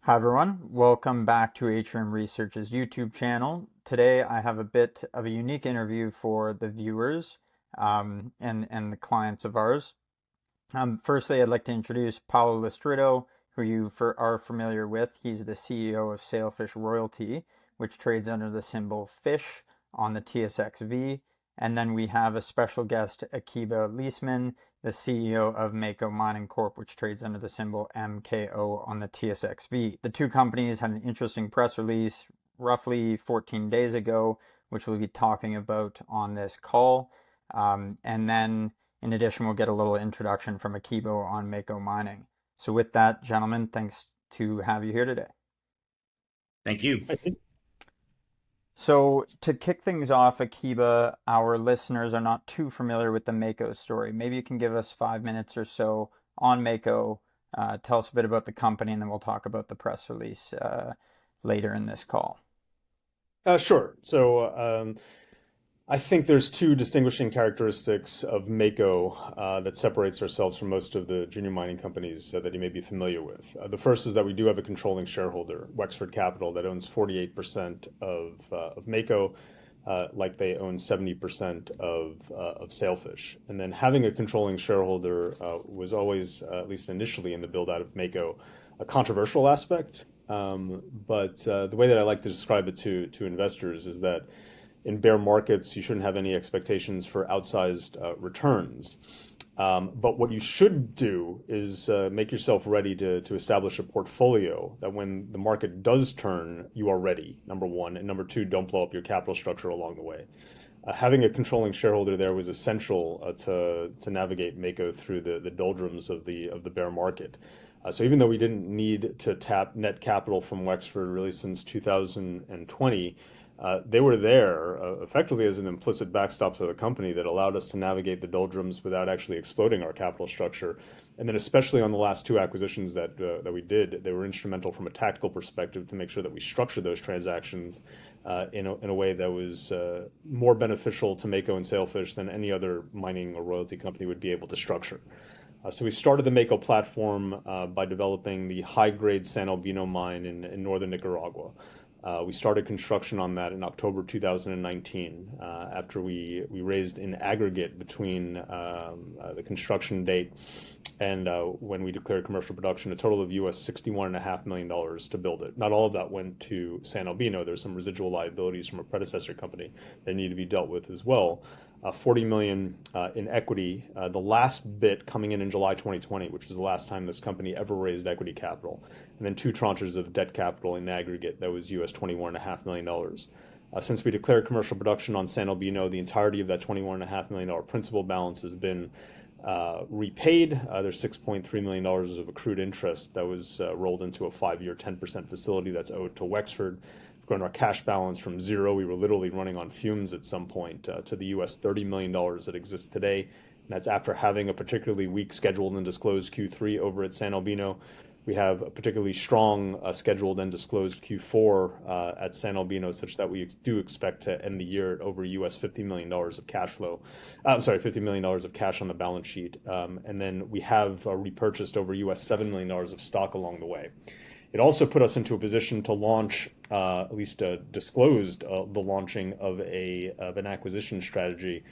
Hi everyone, welcome back to Atrium Research's YouTube channel. Today I have a bit of a unique interview for the viewers and the clients of ours. Firstly, I'd like to introduce Paulo Listrito, who are familiar with. He's the CEO of Sailfish Royalty, which trades under the symbol FISH on the TSXV. And then we have a special guest, Akiba Leisman, the CEO of Mako Mining Corp, which trades under the symbol MKO on the TSXV. The two companies had an interesting press release roughly 14 days ago, which we'll be talking about on this call. And then in addition, we'll get a little introduction from Akiba on Mako mining. So with that, gentlemen, thanks to have you here today. Thank you. So to kick things off, Akiba, our listeners are not too familiar with the Mako story. Maybe you can give us 5 minutes or so on Mako, tell us a bit about the company, and then we'll talk about the press release later in this call. Sure. I think there's two distinguishing characteristics of Mako that separates ourselves from most of the junior mining companies that you may be familiar with. The first is that we do have a controlling shareholder, Wexford Capital, that owns 48% of Mako, like they own 70% of Sailfish. And then having a controlling shareholder was always, at least initially in the build out of Mako, a controversial aspect. But the way that I like to describe it to investors is that in bear markets, you shouldn't have any expectations for outsized returns. But what you should do is make yourself ready to establish a portfolio that when the market does turn, you are ready, number one. And number two, don't blow up your capital structure along the way. Having a controlling shareholder there was essential to navigate Mako through the doldrums of the bear market. So even though we didn't need to tap net capital from Wexford really since 2020, they were there effectively as an implicit backstop to the company that allowed us to navigate the doldrums without actually exploding our capital structure. And then especially on the last two acquisitions that we did, they were instrumental from a tactical perspective to make sure that we structured those transactions in a way that was more beneficial to Mako and Sailfish than any other mining or royalty company would be able to structure. So we started the Mako platform by developing the high-grade San Albino mine in northern Nicaragua. We started construction on that in October 2019 after we raised in aggregate between the construction date and when we declared commercial production a total of US $61.5 million to build it. Not all of that went to San Albino. There's some residual liabilities from a predecessor company that need to be dealt with as well. 40 million in equity, the last bit coming in July 2020, which was the last time this company ever raised equity capital, and then two tranches of debt capital in aggregate that was US $21.5 million. Since we declared commercial production on San Albino, the entirety of that $21.5 million principal balance has been repaid. There's $6.3 million of accrued interest that was rolled into a 5-year 10% facility that's owed to Wexford. Grown our cash balance from zero. We were literally running on fumes at some point to the US $30 million that exists today. And that's after having a particularly weak scheduled and disclosed Q3 over at San Albino. We have a particularly strong scheduled and disclosed Q4 at San Albino, such that we do expect to end the year at over US $50 million of cash flow. $50 million of cash on the balance sheet. And then we have repurchased over US $7 million of stock along the way. It also put us into a position to launch, at least disclosed the launching of an acquisition strategy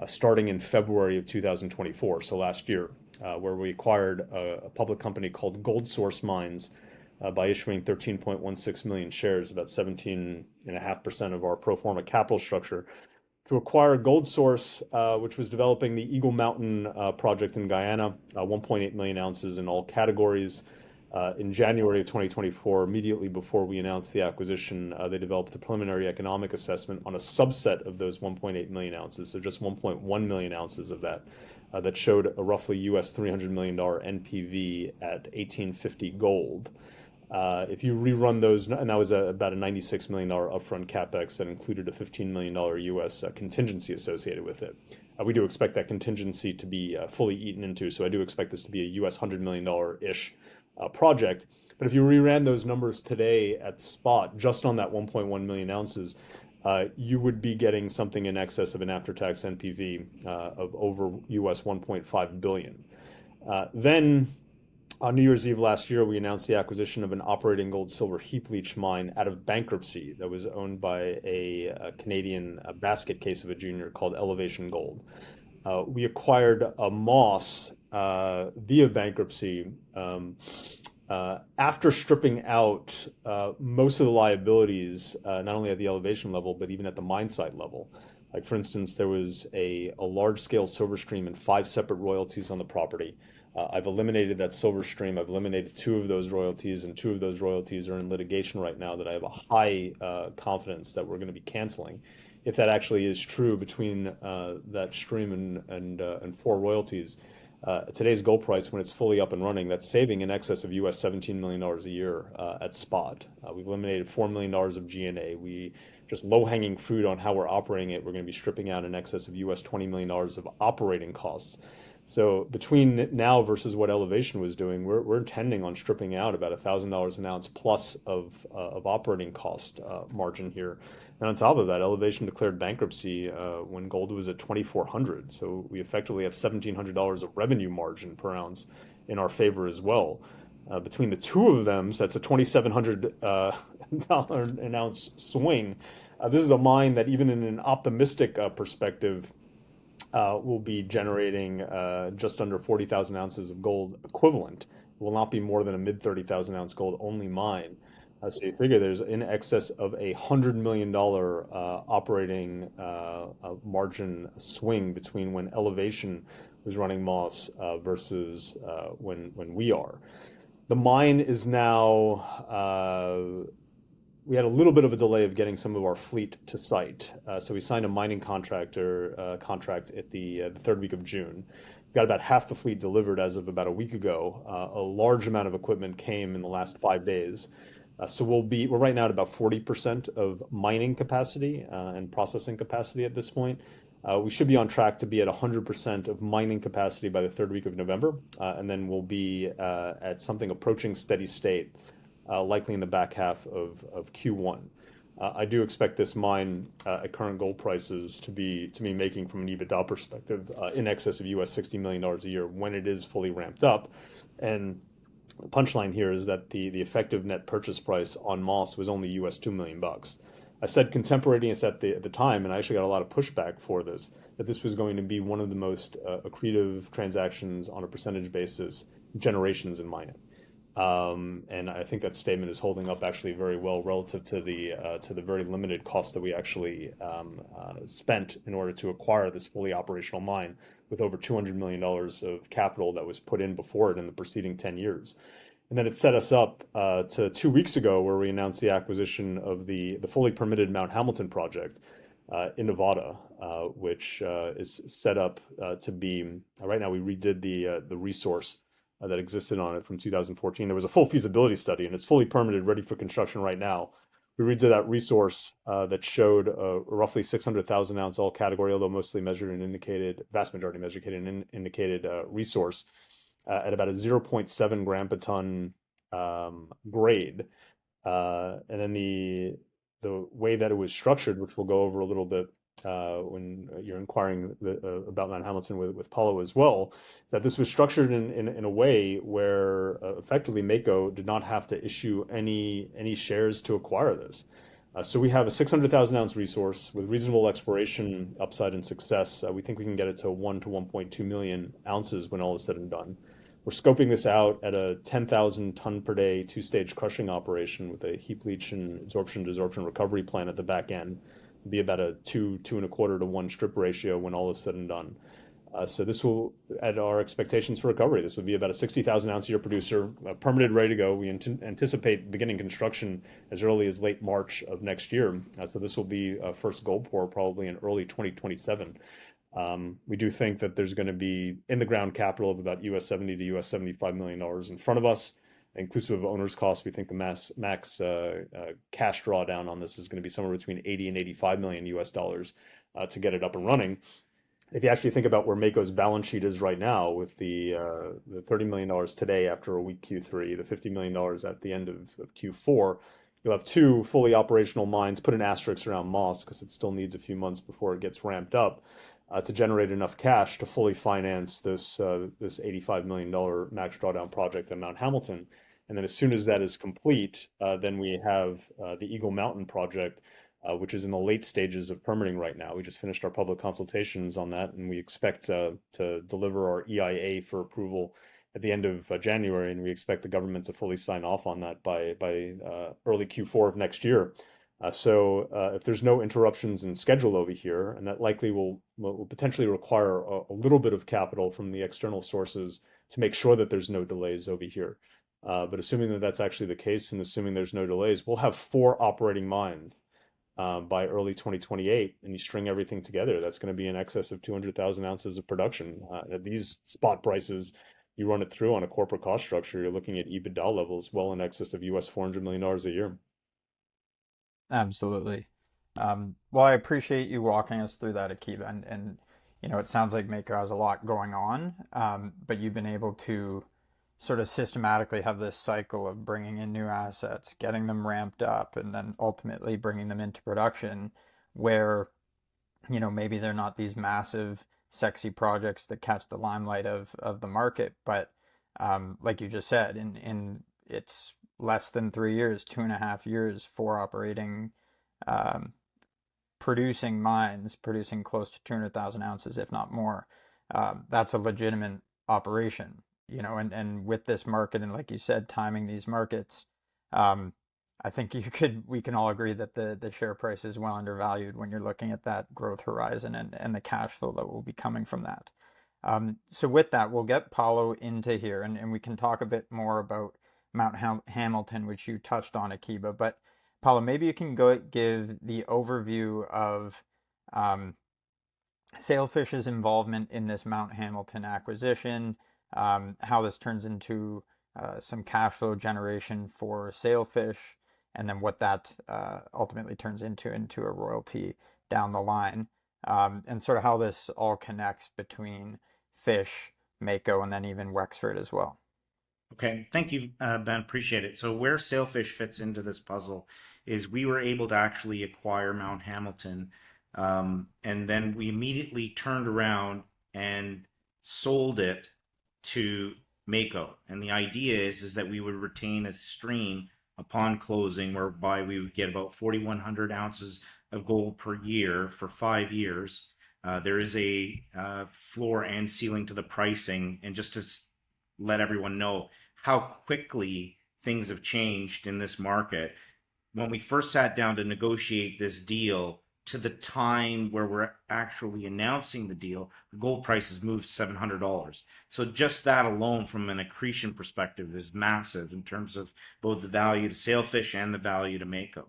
starting in February of 2024, so last year, where we acquired a public company called Gold Source Mines by issuing 13.16 million shares, about 17.5% of our pro forma capital structure, to acquire Gold Source, which was developing the Eagle Mountain project in Guyana, 1.8 million ounces in all categories. In January of 2024, immediately before we announced the acquisition, they developed a preliminary economic assessment on a subset of those 1.8 million ounces, so just 1.1 million ounces of that, that showed a roughly US $300 million NPV at 1850 gold. If you rerun those, and that was about a $96 million upfront capex that included a $15 million US contingency associated with it. We do expect that contingency to be fully eaten into, so I do expect this to be a US $100 million-ish project. But if you reran those numbers today at spot, just on that 1.1 million ounces, you would be getting something in excess of an after-tax NPV of over US 1.5 billion. Then On New Year's Eve last year, we announced the acquisition of an operating gold silver heap leach mine out of bankruptcy that was owned by a Canadian basket case of a junior called Elevation Gold. We acquired a Moss via bankruptcy after stripping out most of the liabilities, not only at the elevation level, but even at the mine site level. Like, for instance, there was a large scale silver stream and 5 separate royalties on the property. I've eliminated that silver stream. I've eliminated 2 of those royalties, and 2 of those royalties are in litigation right now that I have a high confidence that we're going to be canceling. If that actually is true between that stream and 4 royalties, today's gold price, when it's fully up and running, that's saving in excess of US $17 million a year at spot. We've eliminated $4 million of G&A. We just low-hanging fruit on how we're operating it. We're going to be stripping out in excess of US $20 million of operating costs. So between now versus what Elevation was doing, we're intending on stripping out about $1,000 an ounce plus of operating cost margin here. And on top of that, Elevation declared bankruptcy when gold was at 2,400. So we effectively have $1,700 of revenue margin per ounce in our favor as well. Between the 2 of them, so that's a $2,700 an ounce swing. This is a mine that, even in an optimistic perspective, will be generating just under 40,000 ounces of gold equivalent. It will not be more than a mid 30,000 ounce gold only mine. So you figure there's in excess of $100 million operating margin swing between when Elevation was running Moss versus when we are. The mine is now we had a little bit of a delay of getting some of our fleet to site. So we signed a mining contractor contract at the 3rd week of June. Got about half the fleet delivered as of about a week ago. A large amount of equipment came in the last 5 days. So we're right now at about 40% of mining capacity and processing capacity at this point. We should be on track to be at 100% of mining capacity by the 3rd week of November, and then we'll be at something approaching steady state, likely in the back half of Q1. I do expect this mine at current gold prices to be making, from an EBITDA perspective, in excess of US $60 million a year when it is fully ramped up. And the punchline here is that the effective net purchase price on Moss was only US $2 million. I said contemporaneous at the time, and I actually got a lot of pushback for this, that this was going to be one of the most accretive transactions on a percentage basis generations in mining. And I think that statement is holding up actually very well relative to the very limited cost that we actually spent in order to acquire this fully operational mine, with over $200 million of capital that was put in before it in the preceding 10 years. And then it set us up to 2 weeks ago, where we announced the acquisition of the fully permitted Mount Hamilton project in Nevada, which is set up to be, right now we redid the resource that existed on it from 2014. There was a full feasibility study, and it's fully permitted, ready for construction right now. We redid that resource that showed roughly 600,000 ounce all category, although mostly measured and indicated, vast majority measured and indicated resource at about a 0.7 gram per ton grade. And then the way that it was structured, which we'll go over a little bit when you're inquiring about Mount Hamilton with Paulo as well, that this was structured in a way where effectively Mako did not have to issue any shares to acquire this. So we have a 600,000 ounce resource with reasonable exploration upside and success. We think we can get it to 1 to 1.2 million ounces when all is said and done. We're scoping this out at a 10,000 ton per day 2-stage crushing operation with a heap leach and absorption recovery plant at the back end. It'll be about a 2.25 to 1 strip ratio when all is said and done. So this will, at our expectations for recovery, this will be about a 60,000 ounce a year producer, permitted, ready to go. We anticipate beginning construction as early as late March of next year. So this will be first gold pour probably in early 2027. We do think that there's going to be in the ground capital of about US 70 to US $75 million in front of us, inclusive of owner's costs. We think the max cash drawdown on this is going to be somewhere between 80 and 85 million US dollars to get it up and running. If you actually think about where Mako's balance sheet is right now, with the $30 million today after a weak Q3, the $50 million at the end of Q4, you'll have 2 fully operational mines. Put an asterisk around Moss because it still needs a few months before it gets ramped up. to generate enough cash to fully finance this $85 million max drawdown project at Mount Hamilton. And then as soon as that is complete, then we have the Eagle Mountain project, which is in the late stages of permitting right now. We just finished our public consultations on that, and we expect to deliver our EIA for approval at the end of January, and we expect the government to fully sign off on that by early Q4 of next year. So if there's no interruptions in schedule over here, and that likely will potentially require a little bit of capital from the external sources to make sure that there's no delays over here. But assuming that that's actually the case, and assuming there's no delays, we'll have 4 operating mines by early 2028, and you string everything together, that's going to be in excess of 200,000 ounces of production. At these spot prices, you run it through on a corporate cost structure, you're looking at EBITDA levels well in excess of US $400 million a year. Absolutely. Well, I appreciate you walking us through that, Akiba, and it sounds like Mako has a lot going on, but you've been able to sort of systematically have this cycle of bringing in new assets, getting them ramped up, and then ultimately bringing them into production where, maybe they're not these massive, sexy projects that catch the limelight of the market, but like you just said, in it's less than 3 years, 2.5 years, 4 operating, um, producing mines, producing close to 200,000 ounces, if not more. That's a legitimate operation, and with this market, and like you said, timing these markets, um, I think we can all agree that the share price is well undervalued when you're looking at that growth horizon and the cash flow that will be coming from that. So with that, we'll get Paulo into here, and we can talk a bit more about Mount Hamilton, which you touched on, Akiba. But Paulo, maybe you can go give the overview of um, Sailfish's involvement in this Mount Hamilton acquisition, how this turns into some cash flow generation for Sailfish, and then what that ultimately turns into a royalty down the line, and sort of how this all connects between Fish, Mako, and then even Wexford as well. Okay, thank you, Ben. Appreciate it. So where Sailfish fits into this puzzle is we were able to actually acquire Mount Hamilton, and then we immediately turned around and sold it to Mako. And the idea is that we would retain a stream upon closing, whereby we would get about 4,100 ounces of gold per year for 5 years. There is a floor and ceiling to the pricing, and just to let everyone know how quickly things have changed in this market. When we first sat down to negotiate this deal to the time where we're actually announcing the deal, the gold price has moved $700. So just that alone from an accretion perspective is massive in terms of both the value to Sailfish and the value to Mako.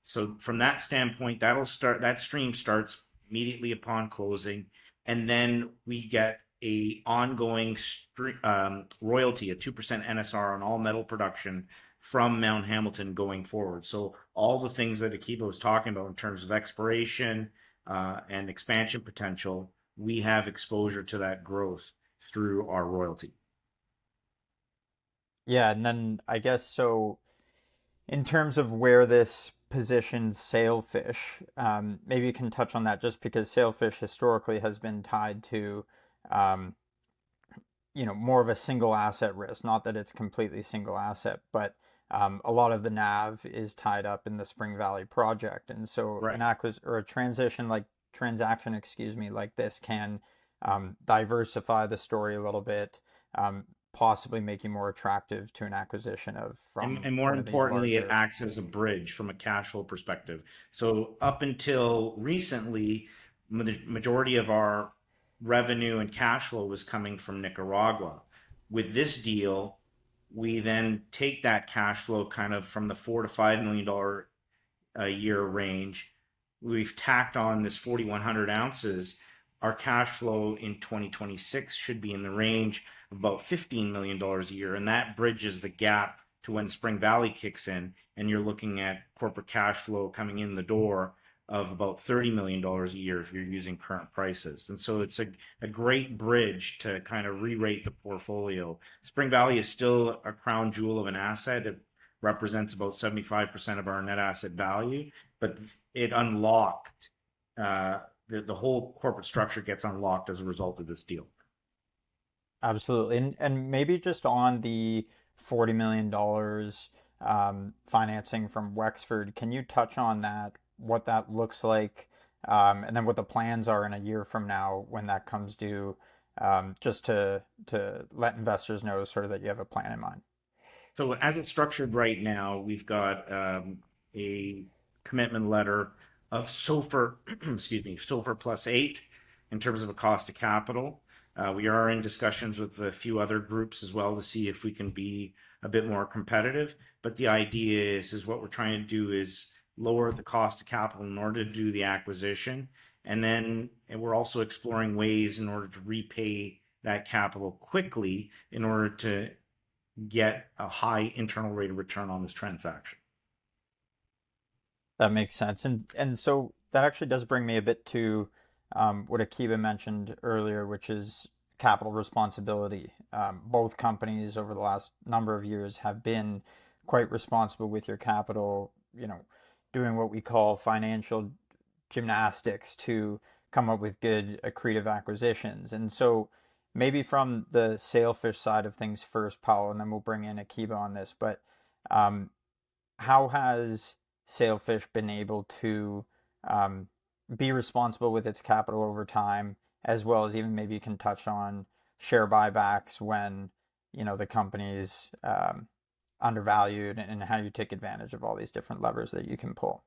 So from that standpoint, that stream starts immediately upon closing, and then we get a ongoing royalty, a 2% NSR on all metal production from Mount Hamilton going forward. So all the things that Akiba was talking about in terms of exploration and expansion potential, we have exposure to that growth through our royalty. Yeah, and then I guess so in terms of where this positions Sailfish, maybe you can touch on that just because Sailfish historically has been tied to um, more of a single asset risk. Not that it's completely single asset, but a lot of the NAV is tied up in the Spring Valley project, and so Right. a transaction, excuse me, like this can diversify the story a little bit, possibly make you more attractive to an acquisition of from And more one of these importantly, it larger. acts as a bridge from a cash flow perspective. So up until recently, the majority of our revenue and cash flow was coming from Nicaragua. With this deal, we then take that cash flow kind of from the $4 to $5 million a year range. We've tacked on this 4,100 ounces. Our cash flow in 2026 should be in the range of about $15 million a year, and that bridges the gap to when Spring Valley kicks in, and you're looking at corporate cash flow coming in the door of about $30 million a year if you're using current prices. And so it's a great bridge to kind of re-rate the portfolio. Spring Valley is still a crown jewel of an asset. It represents about 75% of our net asset value, but it unlocked the whole corporate structure gets unlocked as a result of this deal. Absolutely. And maybe just on the $40 million financing from Wexford, can you touch on that, what that looks like, and then what the plans are in a year from now when that comes due, just to let investors know sort of that you have a plan in mind. So as it's structured right now, we've got a commitment letter of SOFR, excuse me, SOFR plus 8 in terms of a cost of capital. We are in discussions with a few other groups as well to see if we can be a bit more competitive. But the idea is what we're trying to do is lower the cost of capital in order to do the acquisition. And we're also exploring ways in order to repay that capital quickly in order to get a high internal rate of return on this transaction. That makes sense. And so that actually does bring me a bit to what Akiba mentioned earlier, which is capital responsibility. Both companies over the last number of years have been quite responsible with your capital, doing what we call financial gymnastics to come up with good accretive acquisitions. And so maybe from the Sailfish side of things first, Paul, and then we'll bring in Akiba on this, but um, how has Sailfish been able to um, be responsible with its capital over time, as well as even maybe you can touch on share buybacks when the company's undervalued and how you take advantage of all these different levers that you can pull.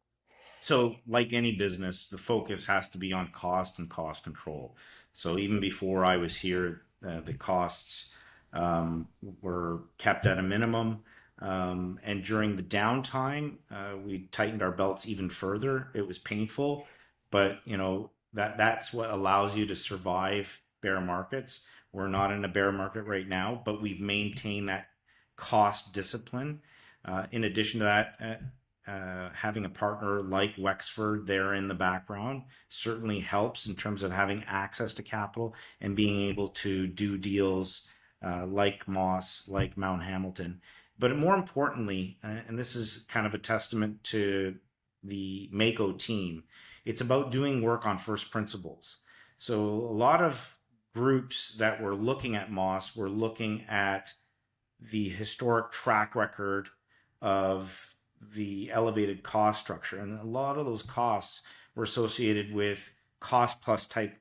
So, like any business, the focus has to be on cost and cost control. So, even before I was here, the costs were kept at a minimum. And during the downtime, we tightened our belts even further. It was painful, but that's what allows you to survive bear markets. We're not in a bear market right now, but we've maintained that cost discipline. In addition to that, having a partner like Wexford there in the background certainly helps in terms of having access to capital and being able to do deals like Moss, like Mount Hamilton. But more importantly, and this is kind of a testament to the Mako team, it's about doing work on first principles. So a lot of groups that were looking at Moss were looking at the historic track record of the elevated cost structure. And a lot of those costs were associated with cost plus type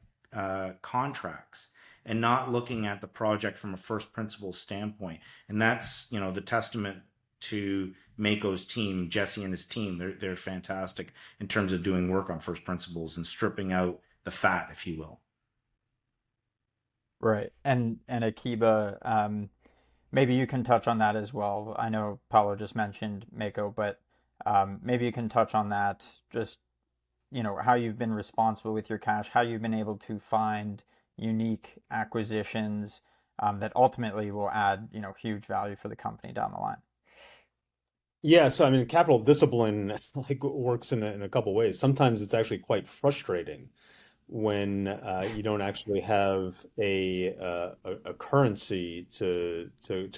contracts and not looking at the project from a first principles standpoint. And that's, the testament to Mako's team, Jesse and his team. They're fantastic in terms of doing work on first principles and stripping out the fat, if you will. Right. And Akiba, maybe you can touch on that as well. I know Paulo just mentioned Mako, but maybe you can touch on that. Just how you've been responsible with your cash, how you've been able to find unique acquisitions that ultimately will add huge value for the company down the line. Yeah, so I mean, capital discipline like works in a couple ways. Sometimes it's actually quite frustrating when you don't actually have a currency to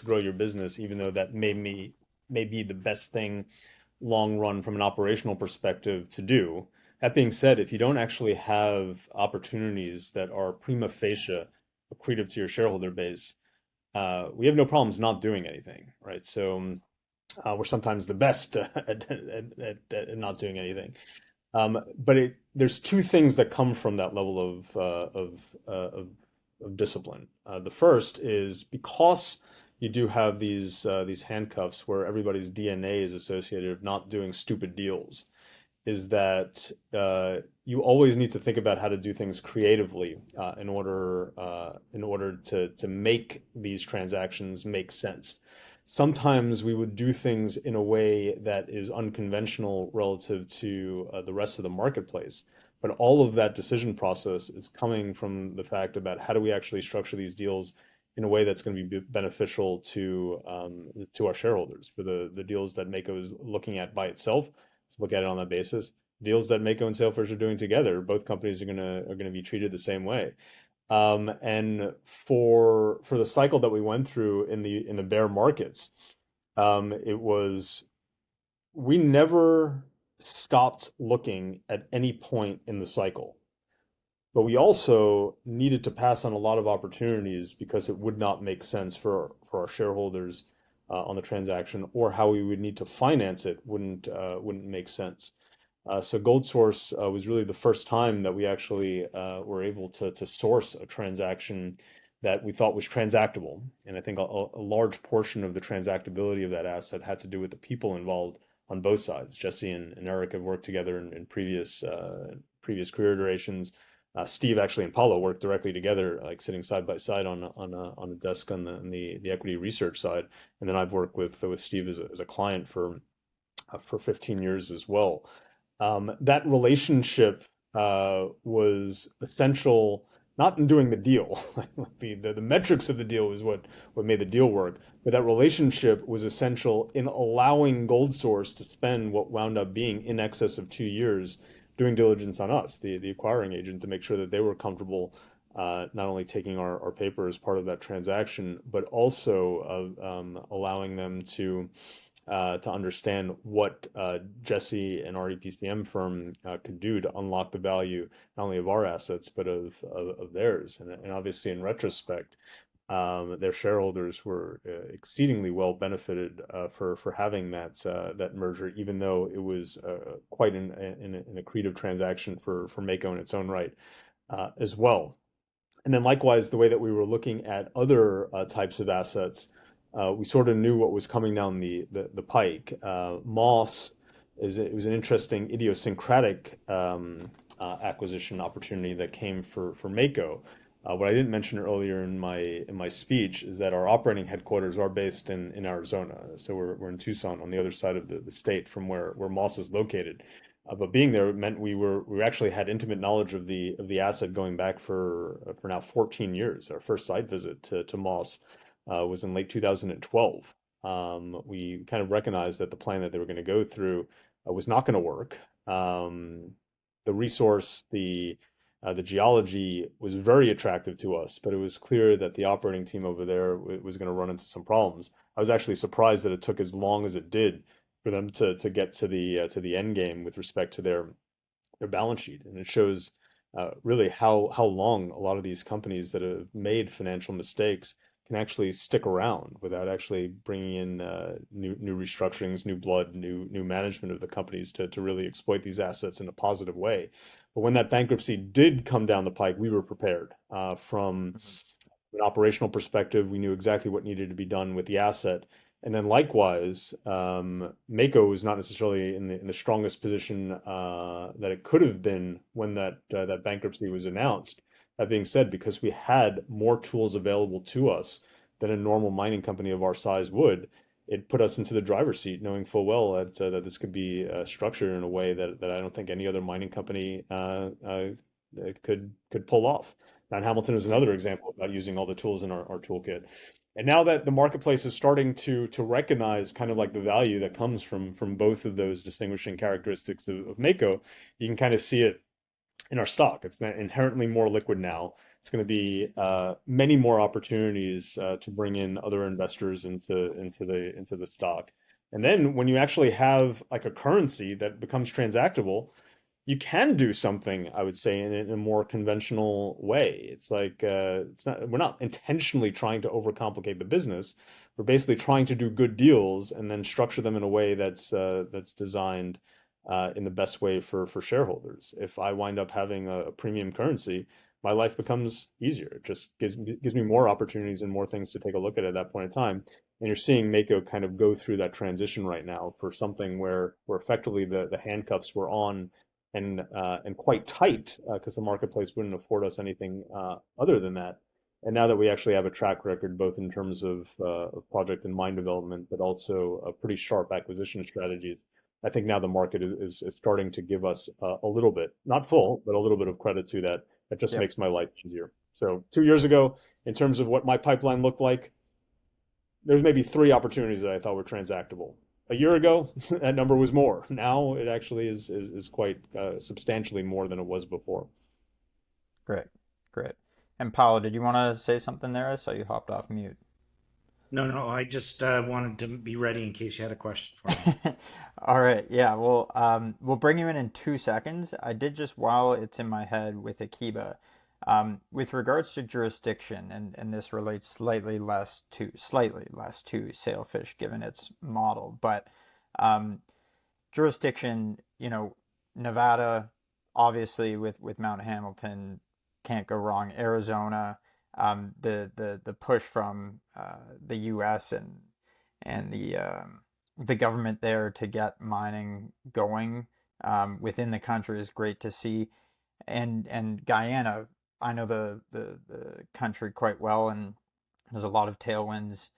grow your business, even though that may be the best thing long run from an operational perspective to do. That being said, if you don't actually have opportunities that are prima facie accretive to your shareholder base, we have no problems not doing anything, right? So we're sometimes the best at not doing anything. But there's two things that come from that level of discipline. The first is because you do have these handcuffs where everybody's DNA is associated with not doing stupid deals, is that you always need to think about how to do things creatively in order to make these transactions make sense. Sometimes we would do things in a way that is unconventional relative to the rest of the marketplace. But all of that decision process is coming from the fact about how do we actually structure these deals in a way that's going to be beneficial to our shareholders. For the deals that Mako is looking at by itself, let's look at it on that basis. Deals that Mako and Sailfish are doing together, both companies are gonna be treated the same way. And for the cycle that we went through in the bear markets, it was we never stopped looking at any point in the cycle. but we also needed to pass on a lot of opportunities because it would not make sense for our shareholders on the transaction, or how we would need to finance it wouldn't make sense. So Gold Source was really the first time that we actually were able to source a transaction that we thought was transactable. And I think a large portion of the transactability of that asset had to do with the people involved on both sides. Jesse and Eric have worked together in previous career durations. Steve actually and Paulo worked directly together, like sitting side by side on a desk on the equity research side. And then I've worked with Steve as a client for 15 years as well. That relationship was essential, not in doing the deal. The metrics of the deal was what made the deal work, but that relationship was essential in allowing Gold Source to spend what wound up being in excess of 2 years doing diligence on us, the acquiring agent, to make sure that they were comfortable not only taking our paper as part of that transaction, but also allowing them to understand what Jesse and our EPCM firm could do to unlock the value not only of our assets but of theirs. And obviously, in retrospect, their shareholders were exceedingly well benefited for having that merger, even though it was quite an accretive transaction for Mako in its own right as well. And then likewise, the way that we were looking at other types of assets, we sort of knew what was coming down the pike. Moss it was an interesting idiosyncratic acquisition opportunity that came for Mako. What I didn't mention earlier in my speech is that our operating headquarters are based in Arizona. So we're in Tucson on the other side of the state from where Moss is located. But being there meant we actually had intimate knowledge of the asset going back for now 14 years. Our first site visit to Moss was in late 2012. We kind of recognized that the plan that they were going to go through was not going to work. The resource, the geology was very attractive to us, but it was clear that the operating team over there was going to run into some problems. I was actually surprised that it took as long as it did for them to get to the end game with respect to their balance sheet, and it shows really how long a lot of these companies that have made financial mistakes can actually stick around without actually bringing in new restructurings, new blood, new management of the companies to really exploit these assets in a positive way. But when that bankruptcy did come down the pike, we were prepared from Mhm. an operational perspective. We knew exactly what needed to be done with the asset. And then likewise, Mako was not necessarily in the strongest position that it could have been when that bankruptcy was announced. That being said, because we had more tools available to us than a normal mining company of our size would, it put us into the driver's seat, knowing full well that this could be structured in a way that I don't think any other mining company could pull off. Mount Hamilton is another example about using all the tools in our toolkit. And now that the marketplace is starting to recognize kind of like the value that comes from both of those distinguishing characteristics of Mako, you can kind of see it in our stock. It's not inherently more liquid now. It's going to be many more opportunities to bring in other investors into the stock. And then when you actually have like a currency that becomes transactable, you can do something, I would say, in a more conventional way. It's like we're not intentionally trying to overcomplicate the business. We're basically trying to do good deals and then structure them in a way that's designed in the best way for shareholders. If I wind up having a premium currency, my life becomes easier. It just gives me more opportunities and more things to take a look at that point in time. And you're seeing Mako kind of go through that transition right now for something where effectively the handcuffs were on and quite tight because the marketplace wouldn't afford us anything other than that. And now that we actually have a track record, both in terms of project and mine development, but also pretty sharp acquisition strategies, I think now the market is starting to give us a little bit, not full, but a little bit of credit to that. That just Yep. makes my life easier. So 2 years ago, in terms of what my pipeline looked like, there's maybe three opportunities that I thought were transactable. A year ago, that number was more. Now it actually is quite substantially more than it was before. Great. Great. And Paolo, did you want to say something there? I saw you hopped off mute. No, I just wanted to be ready in case you had a question for me. All right, yeah, well, we'll bring you in 2 seconds. I did just while it's in my head with Akiba, with regards to jurisdiction, and this relates slightly less to Sailfish given its model, but um, jurisdiction, Nevada, obviously with Mount Hamilton, can't go wrong. Arizona, the push from the U.S. and the government there to get mining going within the country is great to see. And Guyana, I know the country quite well, and there's a lot of tailwinds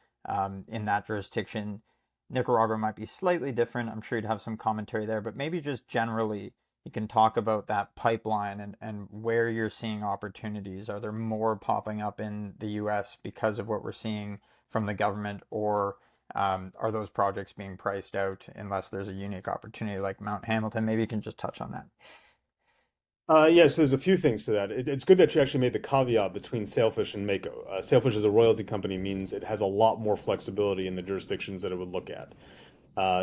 in that jurisdiction. Nicaragua might be slightly different. I'm sure you'd have some commentary there, but maybe just generally you can talk about that pipeline and where you're seeing opportunities. Are there more popping up in the US because of what we're seeing from the government, or are those projects being priced out unless there's a unique opportunity like Mount Hamilton? Maybe you can just touch on that. Yes, there's a few things to that. It's good that you actually made the caveat between Sailfish and Mako. Sailfish as a royalty company means it has a lot more flexibility in the jurisdictions that it would look at.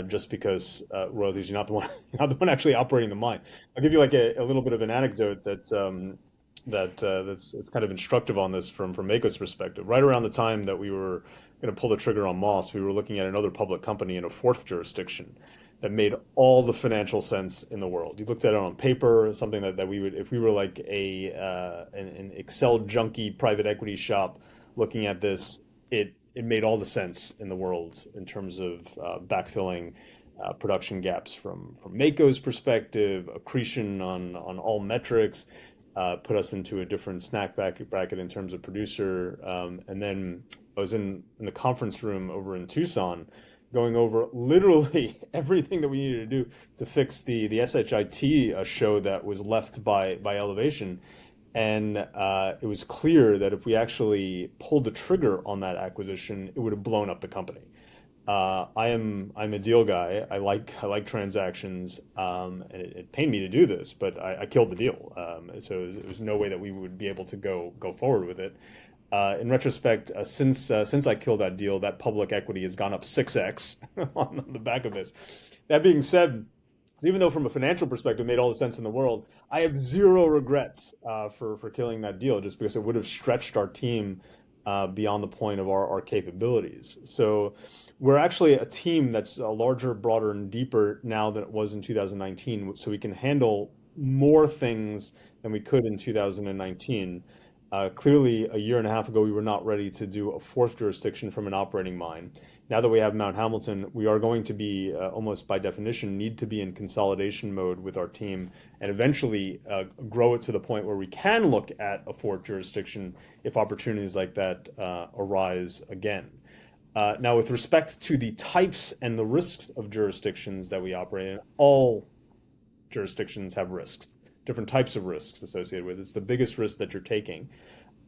Just because royalties, you're not the one, you're not the one actually operating the mine. I'll give you like a little bit of an anecdote that's kind of instructive on this from Mako's perspective. Right around the time that we were going to pull the trigger on Moss, we were looking at another public company in a fourth jurisdiction that made all the financial sense in the world. You looked at it on paper, something that we would, if we were like an Excel junkie private equity shop looking at this, it made all the sense in the world in terms of backfilling production gaps from Mako's perspective, accretion on all metrics, put us into a different snack bracket in terms of producer. And then I was in the conference room over in Tucson going over literally everything that we needed to do to fix the SHIT show that was left by elevation. And it was clear that if we actually pulled the trigger on that acquisition, it would have blown up the company. I'm a deal guy. I like transactions, and it pained me to do this, but I killed the deal. So it was no way that we would be able to go forward with it. In retrospect, since I killed that deal, that public equity has gone up 6x on the back of this. That being said, even though from a financial perspective it made all the sense in the world, I have zero regrets for killing that deal, just because it would have stretched our team beyond the point of our capabilities. So we're actually a team that's larger, broader, and deeper now than it was in 2019. So we can handle more things than we could in 2019. Clearly, a year and a half ago, we were not ready to do a fourth jurisdiction from an operating mine. Now that we have Mount Hamilton, we are going to be, almost by definition, need to be in consolidation mode with our team and eventually grow it to the point where we can look at a fourth jurisdiction if opportunities like that arise again. Now, with respect to the types and the risks of jurisdictions that we operate in, all jurisdictions have risks, different types of risks associated with it. It's the biggest risk that you're taking.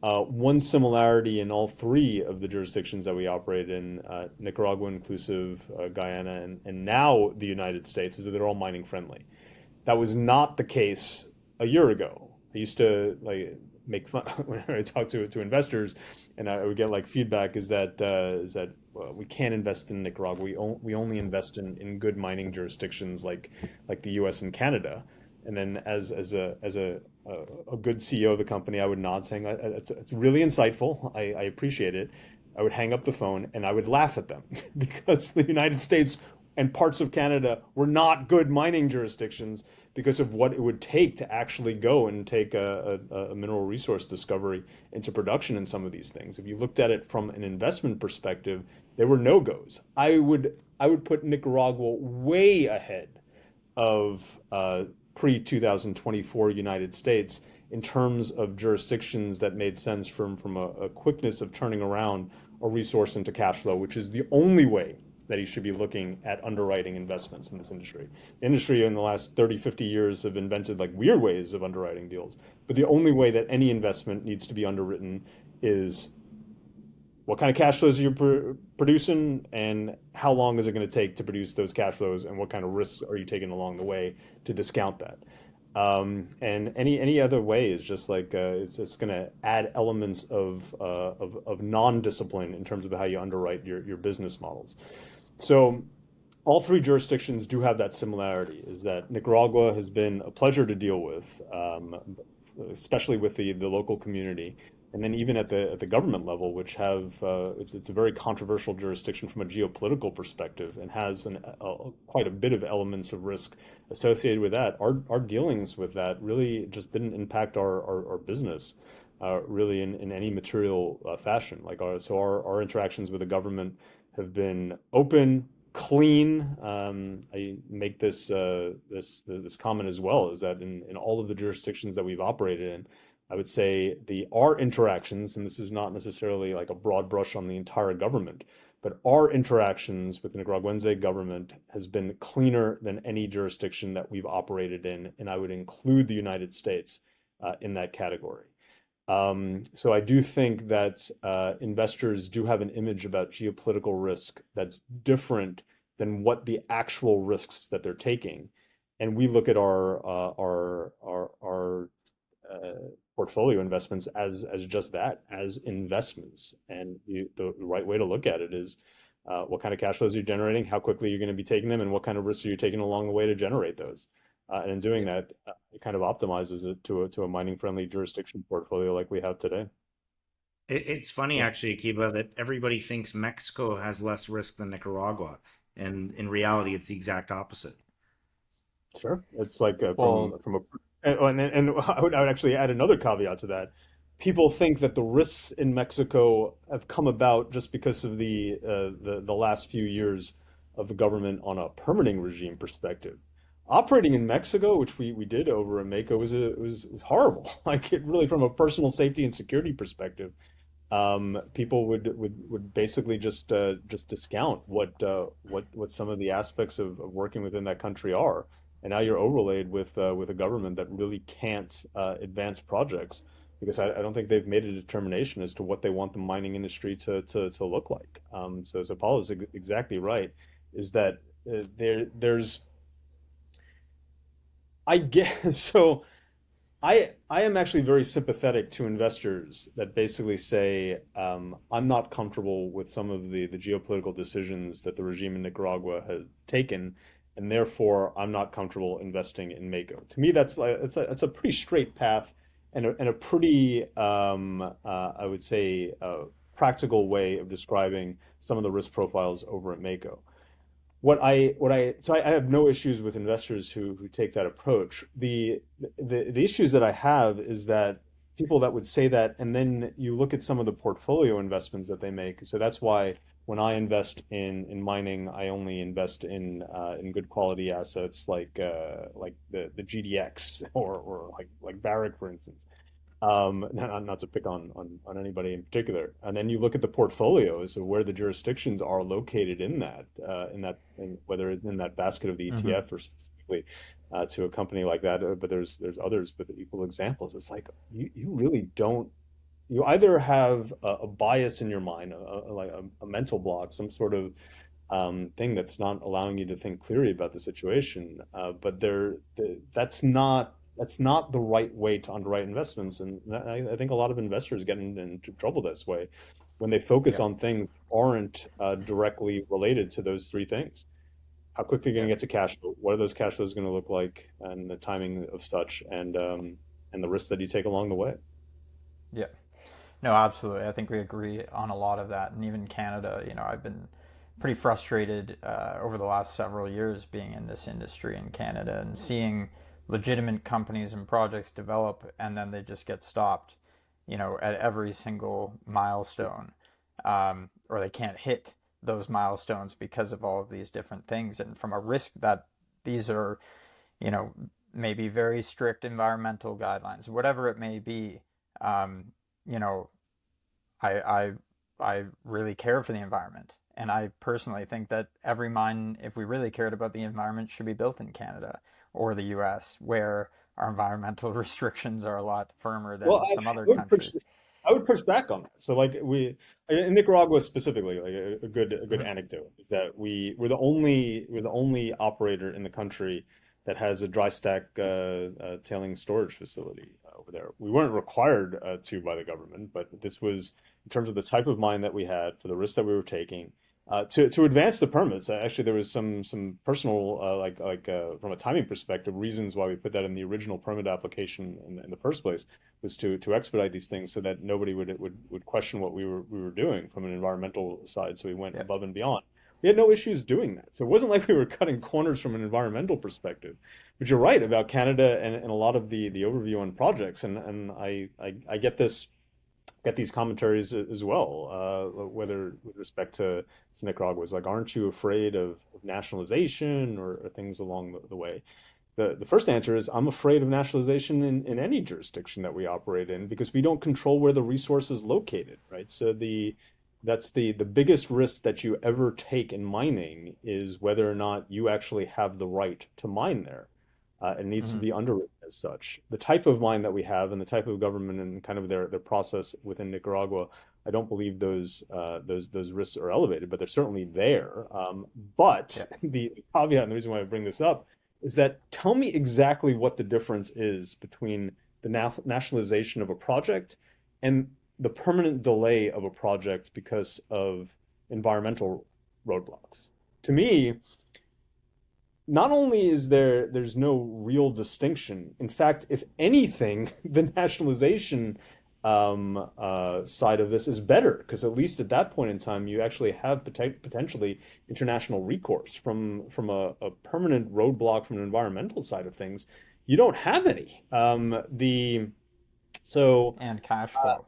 One similarity in all three of the jurisdictions that we operate in, Nicaragua inclusive, Guyana, and now the United States, is that they're all mining friendly. That was not the case a year ago. I used to like make fun when I talk to investors, and I would get like feedback is that we can't invest in Nicaragua. We only invest in good mining jurisdictions like the U.S. and Canada. And then as a good CEO of the company, I would nod saying, it's really insightful. I appreciate it. I would hang up the phone and I would laugh at them because the United States and parts of Canada were not good mining jurisdictions because of what it would take to actually go and take a mineral resource discovery into production in some of these things. If you looked at it from an investment perspective, there were no-goes. I would put Nicaragua way ahead of pre-2024 United States in terms of jurisdictions that made sense from a quickness of turning around a resource into cash flow, which is the only way that you should be looking at underwriting investments in this industry. The industry in the last 30, 50 years have invented like weird ways of underwriting deals, but the only way that any investment needs to be underwritten is what kind of cash flows are you producing and how long is it going to take to produce those cash flows and what kind of risks are you taking along the way to discount that. And any other way is just like it's just going to add elements of non-discipline in terms of how you underwrite your business models. So all three jurisdictions do have that similarity, is that Nicaragua has been a pleasure to deal with, especially with the local community, and then even at the government level, which have it's a very controversial jurisdiction from a geopolitical perspective, and has quite a bit of elements of risk associated with that. Our dealings with that really just didn't impact our business. Really in any material fashion. Our interactions with the government have been open, clean. I make this comment as well, is that in all of the jurisdictions that we've operated in, I would say our interactions, and this is not necessarily like a broad brush on the entire government, but our interactions with the Nicaraguense government has been cleaner than any jurisdiction that we've operated in, and I would include the United States in that category. So I do think that investors do have an image about geopolitical risk that's different than what the actual risks that they're taking. And we look at our portfolio investments as just that, as investments. And the right way to look at it is what kind of cash flows you're generating, how quickly you're going to be taking them, and what kind of risks are you taking along the way to generate those. And in doing Yeah. that, it kind of optimizes it to a mining friendly jurisdiction portfolio like we have today. It's funny Yeah, actually, Akiba, that everybody thinks Mexico has less risk than Nicaragua, and in reality, it's the exact opposite. sure. It's like Well, from a and I would actually add another caveat to that. People think that the risks in Mexico have come about just because of the last few years of the government on a permitting regime perspective. Operating in Mexico, which we did over in Mako, was horrible. Like it really, from a personal safety and security perspective, people would basically just discount what some of the aspects of working within that country are. And now you're overlaid with a government that really can't advance projects because I don't think they've made a determination as to what they want the mining industry to look like. So Paul is exactly right, is that there's I guess so. I am actually very sympathetic to investors that basically say, I'm not comfortable with some of the geopolitical decisions that the regime in Nicaragua has taken, and therefore I'm not comfortable investing in Mako. To me, that's a pretty straight path and a pretty I would say practical way of describing some of the risk profiles over at Mako. I have no issues with investors who take that approach. The issues that I have is that people that would say that, and then you look at some of the portfolio investments that they make. So that's why when I invest in mining, I only invest in good quality assets like the GDX or like Barrick, for instance. Not to pick on anybody in particular. And then you look at the portfolios of where the jurisdictions are located whether it's in that basket of the mhm. ETF or specifically to a company like that. But there's others with equal examples. It's like you really don't. You either have a bias in your mind, like a mental block, some sort of thing that's not allowing you to think clearly about the situation. But that's not the right way to underwrite investments, and I think a lot of investors get into trouble this way when they focus Yeah. on things that aren't directly related to those three things. How quickly are you going Yeah. to get to cash flow? What are those cash flows going to look like, and the timing of such, and the risks that you take along the way. Yeah. No, absolutely. I think we agree on a lot of that. And even Canada, I've been pretty frustrated over the last several years being in this industry in Canada and seeing legitimate companies and projects develop and then they just get stopped, at every single milestone, or they can't hit those milestones because of all of these different things. And from a risk that these are, you know, maybe very strict environmental guidelines, whatever it may be, um, you know, I, I I really care for the environment, and I personally think that every mine, if we really cared about the environment, should be built in Canada or the U.S., where our environmental restrictions are a lot firmer Well, than some other would push countries. I would push back on that. So like in Nicaragua specifically, like a good Mhm. anecdote is that we're the only operator in the country that has a dry stack tailing storage facility over there. We weren't required to by the government, but this was in terms of the type of mine that we had for the risk that we were taking. To advance the permits, actually, there was some personal from a timing perspective reasons why we put that in the original permit application in the first place was to expedite these things so that nobody would question what we were doing from an environmental side. So we went Yeah. above and beyond. We had no issues doing that. So it wasn't like we were cutting corners from an environmental perspective. But you're right about Canada and a lot of the overview on projects, and I get these commentaries as well, whether with respect to Nicaragua, was like, aren't you afraid of nationalization or things along the way? The first answer is I'm afraid of nationalization in any jurisdiction that we operate in because we don't control where the resource is located, right? So that's the biggest risk that you ever take in mining is whether or not you actually have the right to mine there. It needs to Hmm. be underwritten as such. The type of mine that we have and the type of government and kind of their process within Nicaragua, I don't believe those risks are elevated, but they're certainly there. But Yeah. the caveat and the reason why I bring this up is that tell me exactly what the difference is between the nationalization of a project and the permanent delay of a project because of environmental roadblocks. To me, not only is there's no real distinction. In fact, if anything, the nationalization side of this is better because at least at that point in time, you actually have potentially international recourse from a permanent roadblock from an environmental side of things. You don't have any. The so And cash flow.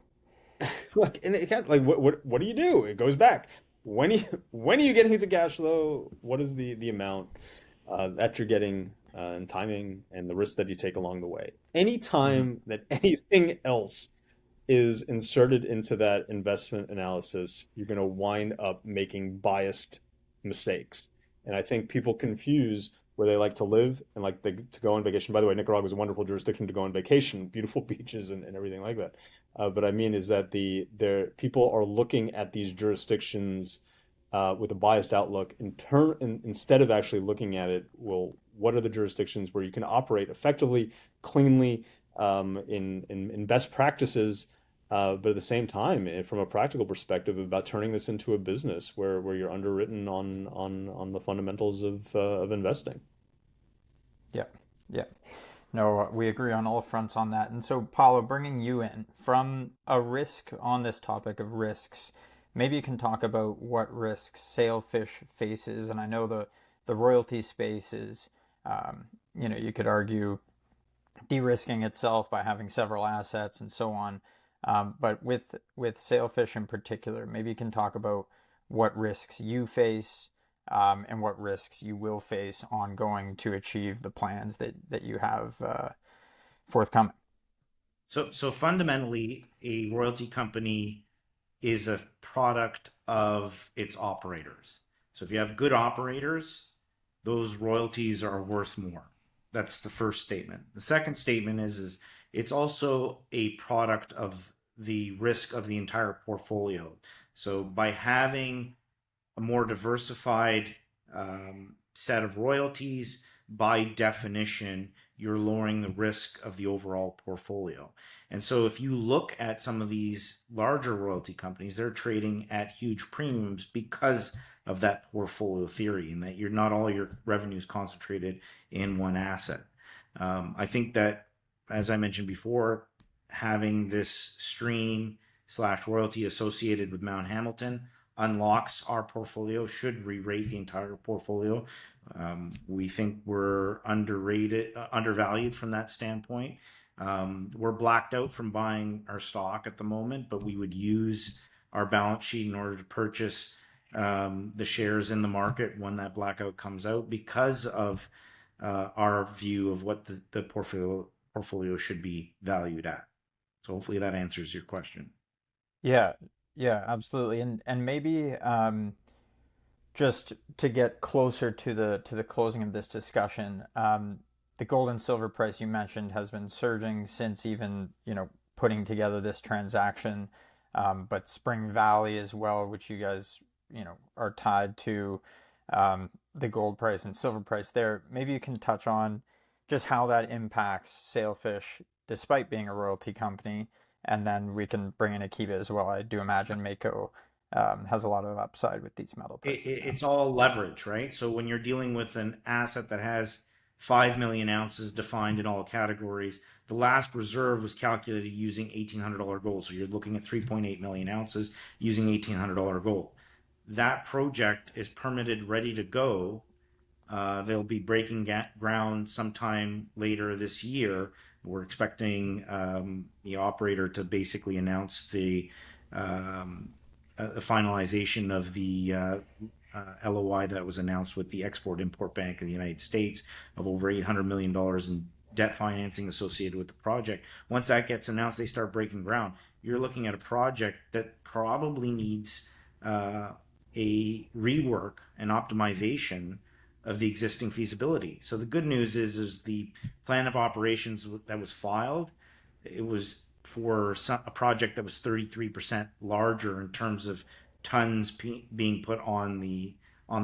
like and it can't like what do you do? It goes back. When are you getting into cash flow? What is the amount that you're getting and timing and the risk that you take along the way? Hmm. Anytime that anything else is inserted into that investment analysis, you're going to wind up making biased mistakes. And I think people confuse where they like to live and like to go on vacation. By the way, Nicaragua is a wonderful jurisdiction to go on vacation, beautiful beaches and everything like that. But I mean is that people are looking at these jurisdictions with a biased outlook instead of actually looking at it. Well, what are the jurisdictions where you can operate effectively, cleanly, in best practices, but at the same time, from a practical perspective, about turning this into a business where you're underwritten on the fundamentals of investing. Yeah. Yeah. No, we agree on all fronts on that. And so, Paulo, bringing you in from a risk on this topic of risks, maybe you can talk about what risks Sailfish faces. And I know the royalty space is, you could argue de-risking itself by having several assets and so on. But with Sailfish in particular, maybe you can talk about what risks you face and what risks you will face ongoing to achieve the plans that you have forthcoming. So fundamentally, a royalty company is a product of its operators. So if you have good operators, those royalties are worth more. That's the first statement. The second statement is it's also a product of the risk of the entire portfolio. So by having a more diversified set of royalties, by definition, you're lowering the risk of the overall portfolio. And so if you look at some of these larger royalty companies, they're trading at huge premiums because of that portfolio theory and that you're not all your revenues concentrated in one asset. I think that, as I mentioned before, having this stream slash royalty associated with Mount Hamilton unlocks our portfolio, should re-rate the entire portfolio. We think we're undervalued from that standpoint. We're blacked out from buying our stock at the moment, but we would use our balance sheet in order to purchase the shares in the market when that blackout comes out because of our view of what the portfolio should be valued at. So hopefully that answers your question. Yeah, yeah, absolutely. And maybe just to get closer to the closing of this discussion, the gold and silver price you mentioned has been surging since even putting together this transaction, but Spring Valley as well, which you guys are tied to, the gold price and silver price there. Maybe you can touch on just how that impacts Sailfish despite being a royalty company, and then we can bring in Akiba as well. I do imagine Mako has a lot of upside with these metal prices now. It's all leverage, right? So when you're dealing with an asset that has 5 million ounces defined in all categories, the last reserve was calculated using $1,800 gold. So you're looking at 3.8 million ounces using $1,800 gold. That project is permitted, ready to go. They'll be breaking ground sometime later this year. We're expecting the operator to basically announce the finalization of the LOI that was announced with the Export-Import Bank of the United States of over $800 million in debt financing associated with the project. Once that gets announced, they start breaking ground. You're looking at a project that probably needs a rework and optimization of the existing feasibility. So the good news is the plan of operations that was filed, it was for a project that was 33% larger in terms of tons being put on the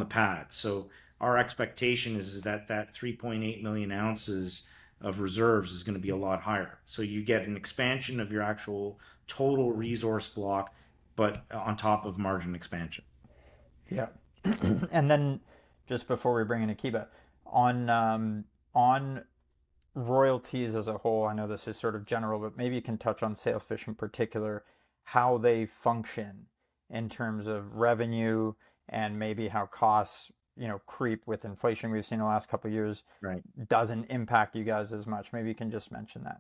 pad. So our expectation is that 3.8 million ounces of reserves is going to be a lot higher. So you get an expansion of your actual total resource block, but on top of margin expansion. Yeah. And then just before we bring in Akiba, on royalties as a whole, I know this is sort of general, but maybe you can touch on Sailfish in particular, how they function in terms of revenue and maybe how costs, creep with inflation we've seen the last couple of years Right. doesn't impact you guys as much. Maybe you can just mention that.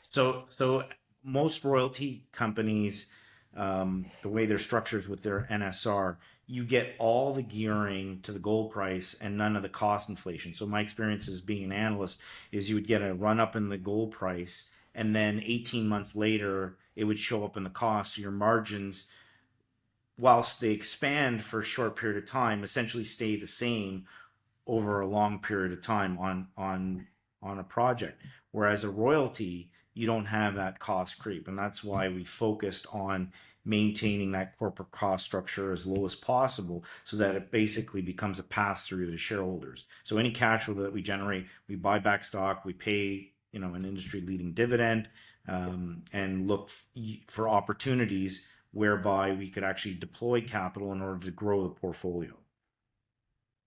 So most royalty companies, the way they're structured with their NSR, you get all the gearing to the gold price and none of the cost inflation. So my experience as being an analyst is you would get a run up in the gold price, and then 18 months later, it would show up in the cost. So your margins, whilst they expand for a short period of time, essentially stay the same over a long period of time on a project. Whereas a royalty, you don't have that cost creep, and that's why we focused on maintaining that corporate cost structure as low as possible, so that it basically becomes a pass through to shareholders. So any cash flow that we generate, we buy back stock, we pay an industry leading dividend, and look for opportunities whereby we could actually deploy capital in order to grow the portfolio.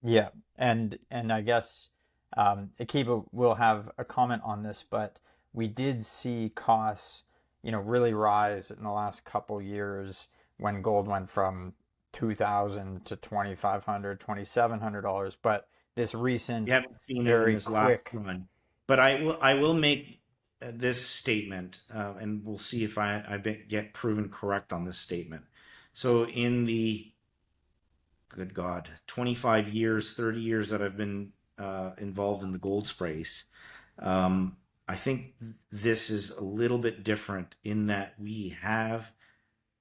Yeah, and I guess Akiba will have a comment on this, but we did see costs, really rise in the last couple years when gold went from 2,000 to 2,500, $2,700. But this You recent, haven't seen it in very this last quick, run, but I will make this statement, and we'll see if get proven correct on this statement. So in the good God, 25 years, 30 years that I've been involved in the gold space, I think this is a little bit different in that we have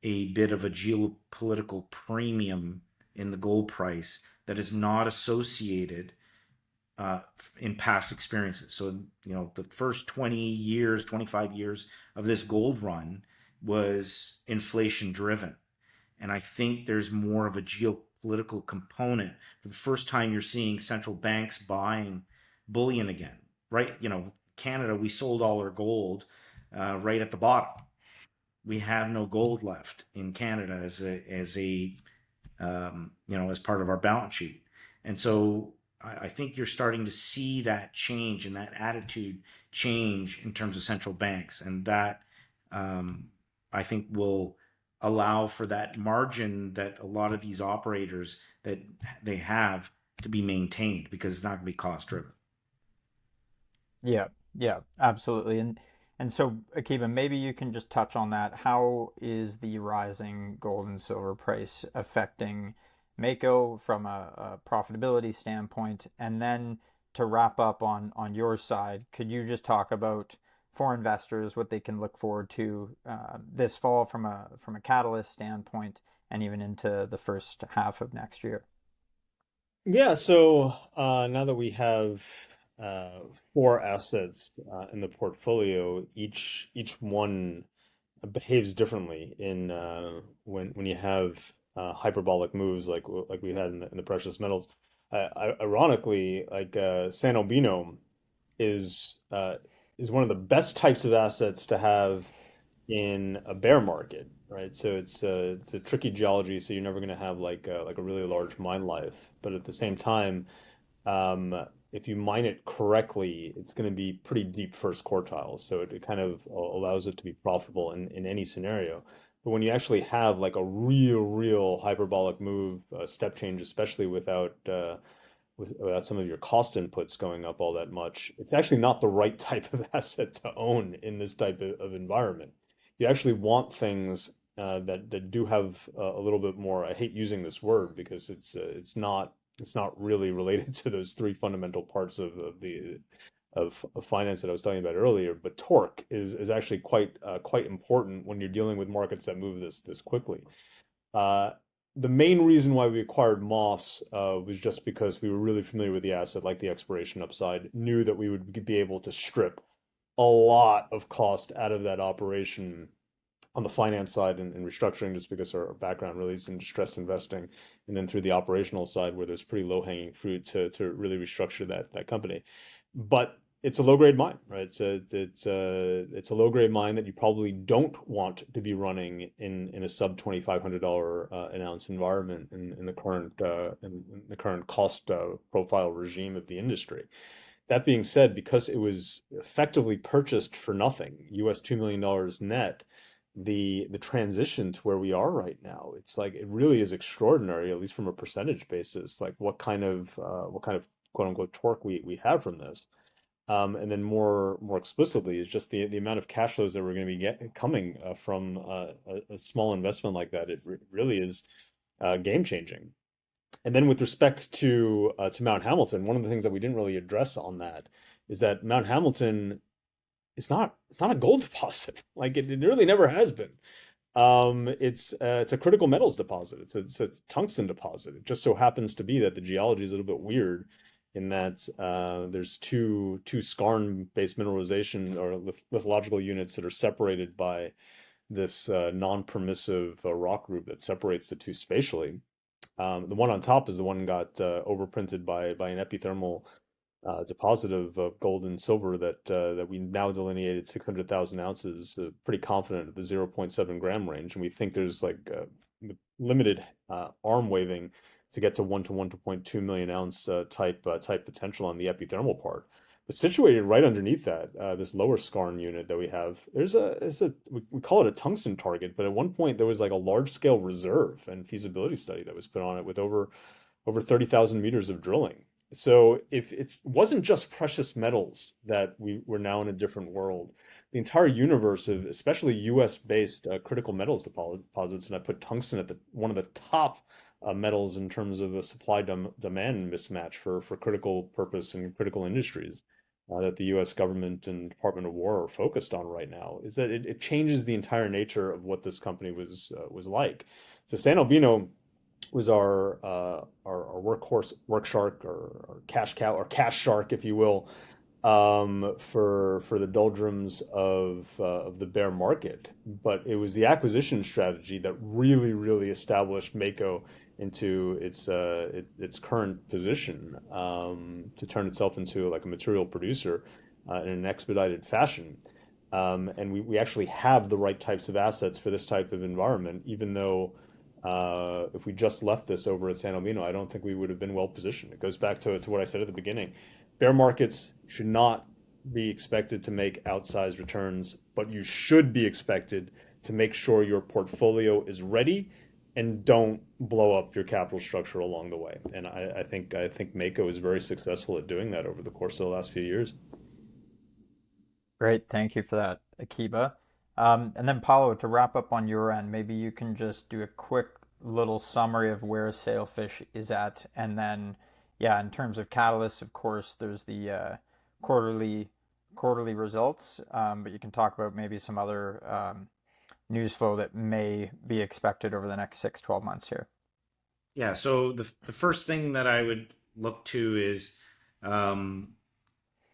a bit of a geopolitical premium in the gold price that is not associated in past experiences. So, the first 20 years, 25 years of this gold run was inflation driven. And I think there's more of a geopolitical component. For the first time, you're seeing central banks buying bullion again, right? Canada, we sold all our gold right at the bottom. We have no gold left in Canada as part of our balance sheet. And so I think you're starting to see that change and that attitude change in terms of central banks. And that, I think, will allow for that margin that a lot of these operators that they have to be maintained, because it's not going to be cost driven. yeah, yeah, absolutely. And so Akiba, maybe you can just touch on that. How is the rising gold and silver price affecting Mako from a profitability standpoint? And then to wrap up on your side, could you just talk about for investors what they can look forward to this fall from a catalyst standpoint and even into the first half of next year? Yeah, so now that we have four assets in the portfolio, each one behaves differently in when you have hyperbolic moves like we had in the precious metals. Ironically, like San Albino is uh, is one of the best types of assets to have in a bear market, right? So it's a tricky geology, so you're never going to have like a really large mine life, but at the same time, if you mine it correctly, it's going to be pretty deep first quartile. So it kind of allows it to be profitable in any scenario. But when you actually have like a real hyperbolic move, step change, especially without some of your cost inputs going up all that much, it's actually not the right type of asset to own in this type of environment. You actually want things that do have a little bit more. I hate using this word because it's not really related to those three fundamental parts of finance that I was talking about earlier. But torque is actually quite important when you're dealing with markets that move this quickly. Uh, the main reason why we acquired Moss was just because we were really familiar with the asset, like the exploration upside, knew that we would be able to strip a lot of cost out of that operation on the finance side and restructuring, just because our background really is in distressed investing, and then through the operational side where there's pretty low hanging fruit to really restructure that company. But it's a low grade mine, right? It's a low grade mine that you probably don't want to be running in a sub $2,500 an ounce environment in the current cost profile regime of the industry. That being said, because it was effectively purchased for nothing, US $2 million net, the transition to where we are right now, it's like it really is extraordinary, at least from a percentage basis, like what kind of quote unquote torque we have from this. And then more explicitly is just the amount of cash flows that we're going to be coming from a small investment like that. It really is game changing. And then with respect to Mount Hamilton, one of the things that we didn't really address on that is that Mount Hamilton it's not a gold deposit. Like it really never has been. It's a critical metals deposit. It's a tungsten deposit. It just so happens to be that the geology is a little bit weird in that there's two skarn-based mineralization or lithological units that are separated by this non-permissive rock group that separates the two spatially. The one on top is the one got overprinted by an epithermal deposit of gold and silver that we now delineated 600,000 ounces, pretty confident at the 0.7 gram range, and we think there's like limited arm waving to get to 1 to 1.2 million ounce type potential on the epithermal part. But situated right underneath that, this lower skarn unit that we have, we call it a tungsten target, but at one point there was like a large scale reserve and feasibility study that was put on it with over 30,000 meters of drilling. So if it wasn't just precious metals that we were now in a different world, the entire universe of especially US based critical metals deposits, and I put tungsten at one of the top metals in terms of a supply demand mismatch for critical purpose and critical industries that the US government and Department of War are focused on right now, is that it changes the entire nature of what this company was like. So San Albino was our workhorse, work shark, or cash cow, or cash shark, if you will, for the doldrums of the bear market. But it was the acquisition strategy that really established Mako into its current position, to turn itself into like a material producer in an expedited fashion. And we actually have the right types of assets for this type of environment, even though if we just left this over at San Albino, I don't think we would have been well positioned. It goes back to what I said at the beginning. Bear markets should not be expected to make outsized returns, but you should be expected to make sure your portfolio is ready and don't blow up your capital structure along the way. And I think Mako is very successful at doing that over the course of the last few years. Great, thank you for that, Akiba. And then Paulo, to wrap up on your end, maybe you can just do a quick little summary of where Sailfish is at, and then, yeah, in terms of catalysts, of course, there's the quarterly quarterly results, but you can talk about maybe some other news flow that may be expected over the next 6-12 months here. Yeah, so the first thing that I would look to is um,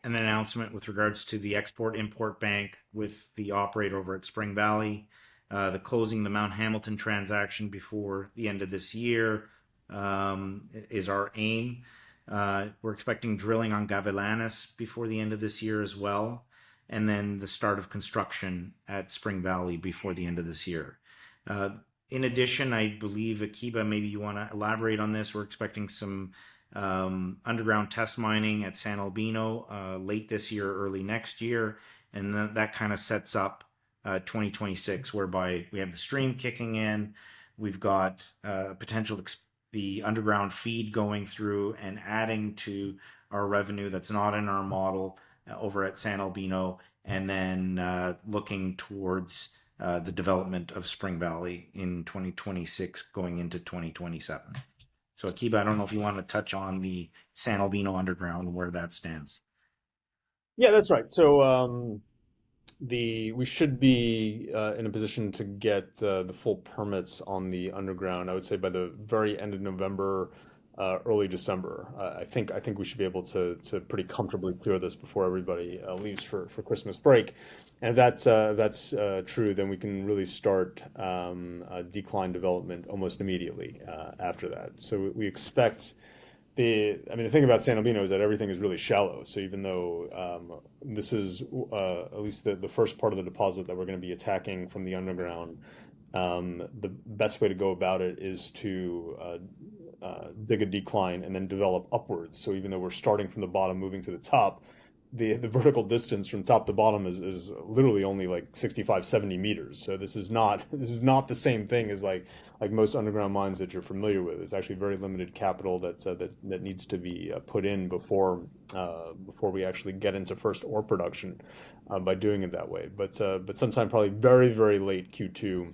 an announcement with regards to the Export Import Bank with the operator over at Spring Valley, the closing the Mount Hamilton transaction before the end of this year is our aim. We're expecting drilling on Gavilanes before the end of this year as well, and then the start of construction at Spring Valley before the end of this year. Uh, in addition, I believe, Akiba, maybe you want to elaborate on this. We're expecting some underground test mining at San Albino late this year, early next year, and that kind of sets up 2026, whereby we have the stream kicking in, we've got potential the underground feed going through and adding to our revenue that's not in our model over at San Albino, and then looking towards the development of Spring Valley in 2026 going into 2027. So Akiba, I don't know if you want to touch on the San Albino underground and where that stands. Yeah, that's right. So we should be in a position to get the full permits on the underground, I would say by the very end of November, early December. I think we should be able to pretty comfortably clear this before everybody leaves for Christmas break. And if that's true, then we can really start decline development almost immediately after that. So we expect the thing about San Albino is that everything is really shallow. So even though this is at least the first part of the deposit that we're going to be attacking from the underground, the best way to go about it is to dig a decline and then develop upwards. So even though we're starting from the bottom, moving to the top, the vertical distance from top to bottom is literally only like 65, 70 meters. So this is not the same thing as like most underground mines that you're familiar with. It's actually very limited capital that needs to be put in before we actually get into first ore production by doing it that way. But sometime probably very, very late Q2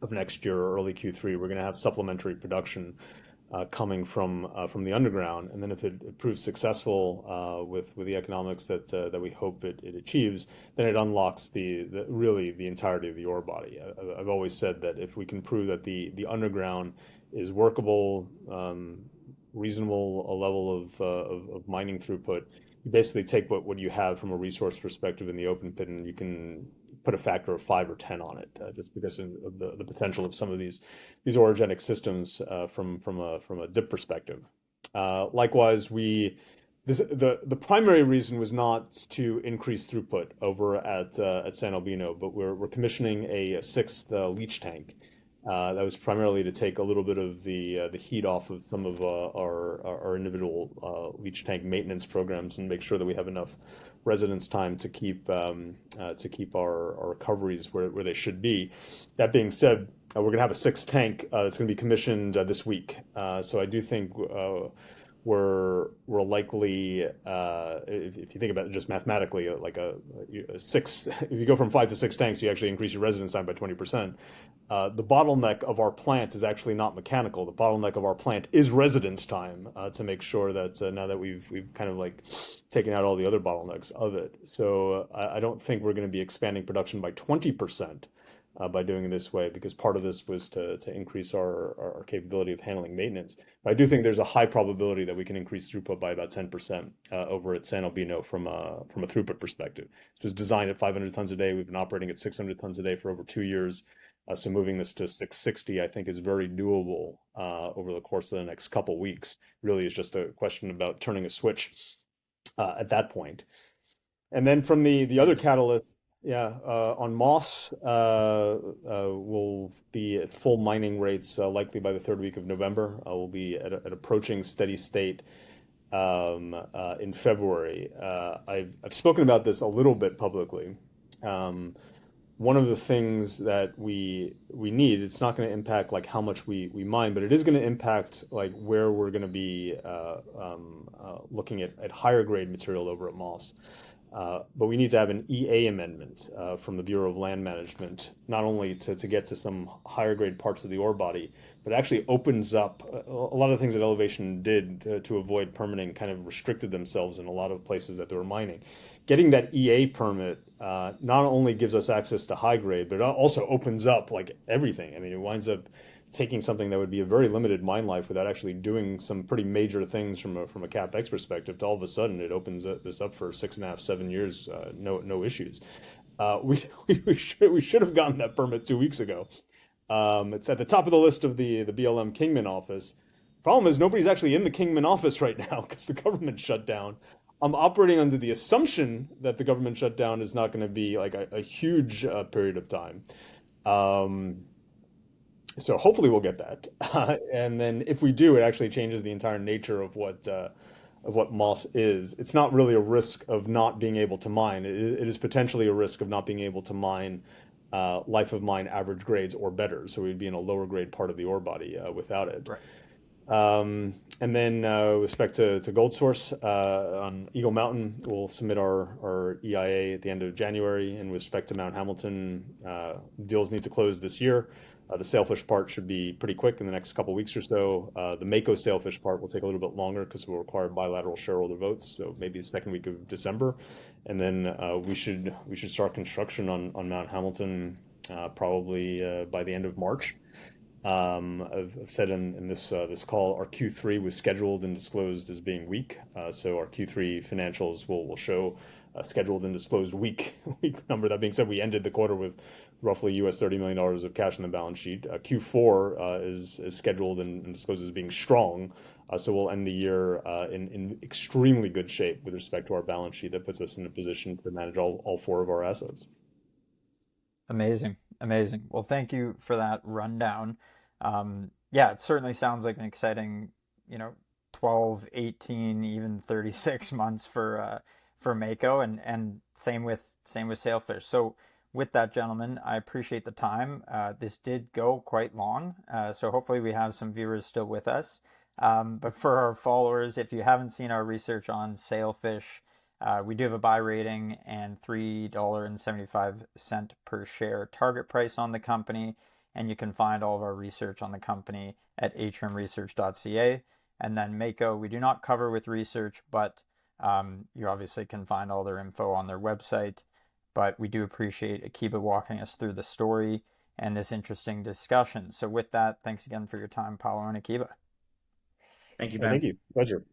of next year or early Q3, we're going to have supplementary production coming from the underground, and then if it proves successful with the economics that we hope it achieves, then it unlocks really the entirety of the ore body. I've always said that if we can prove that the underground is workable, reasonable a level of mining throughput, you basically take what you have from a resource perspective in the open pit, and you can put a factor of 5 or 10 on it, just because of the potential of some of these orogenic systems from a dip perspective. Likewise, the primary reason was not to increase throughput over at San Albino, but we're commissioning a sixth leach tank. That was primarily to take a little bit of the heat off of some of our individual leach tank maintenance programs and make sure that we have enough residence time to keep our recoveries where they should be. That being said, we're going to have a sixth tank that's going to be commissioned this week. So I do think we're likely, if you think about it just mathematically, like a six, if you go from 5 to 6 tanks, you actually increase your residence time by 20%. The bottleneck of our plant is actually not mechanical. The bottleneck of our plant is residence time, to make sure that now that we've kind of like taken out all the other bottlenecks of it. So I don't think we're going to be expanding production by 20%. By doing it this way, because part of this was to increase our capability of handling maintenance. But I do think there's a high probability that we can increase throughput by about 10% over at San Albino from a throughput perspective. It was designed at 500 tons a day. We've been operating at 600 tons a day for over 2 years. So moving this to 660, I think, is very doable over the course of the next couple weeks. Really, is just a question about turning a switch at that point. And then from the other catalyst, yeah, on Moss, we'll be at full mining rates likely by the third week of November. We'll be at approaching steady state in February. I've spoken about this a little bit publicly. One of the things that we need, it's not going to impact like how much we mine, but it is going to impact like where we're going to be looking at higher grade material over at Moss. But we need to have an EA amendment from the Bureau of Land Management, not only to get to some higher grade parts of the ore body, but actually opens up a lot of things that Elevation did to avoid permitting, kind of restricted themselves in a lot of places that they were mining. Getting that EA permit not only gives us access to high grade, but it also opens up like everything. I mean, it winds up taking something that would be a very limited mine life without actually doing some pretty major things from a capex perspective, to all of a sudden it opens this up for 6.5, 7 years, no issues. We should have gotten that permit 2 weeks ago. It's at the top of the list of the BLM Kingman office, Problem is, nobody's actually in the Kingman office right now because the government shut down. I'm operating under the assumption that the government shutdown is not going to be like a huge period of time. Um, so hopefully we'll get that. And then if we do, it actually changes the entire nature of what Moss is. It's not really a risk of not being able to mine. It is potentially a risk of not being able to mine life of mine average grades or better. So we'd be in a lower grade part of the ore body without it. Right. And then with respect to Gold Source on Eagle Mountain, we'll submit our EIA at the end of January. And with respect to Mount Hamilton, deals need to close this year. The Sailfish part should be pretty quick in the next couple weeks or so. The Mako Sailfish part will take a little bit longer because we'll require bilateral shareholder votes, so maybe the second week of December. And then we should start construction on Mount Hamilton probably by the end of March. I've said in this call, our Q3 was scheduled and disclosed as being weak. So our Q3 financials will show a scheduled and disclosed weak number. That being said, we ended the quarter with roughly US $30 million of cash on the balance sheet. Q4 is scheduled and disclosed as being strong. So we'll end the year in extremely good shape with respect to our balance sheet. That puts us in a position to manage all four of our assets. Amazing, amazing. Well, thank you for that rundown. Yeah, it certainly sounds like an exciting, 12, 18, even 36 months for Mako, and same with Sailfish. So with that, gentlemen, I appreciate the time. This did go quite long, so hopefully we have some viewers still with us. But for our followers, if you haven't seen our research on Sailfish, we do have a buy rating and $3.75 per share target price on the company. And you can find all of our research on the company at atriumresearch.ca. And then Mako, we do not cover with research, but you obviously can find all their info on their website. But we do appreciate Akiba walking us through the story and this interesting discussion. So with that, thanks again for your time, Paolo and Akiba. Thank you, Thank Ben. you. Pleasure.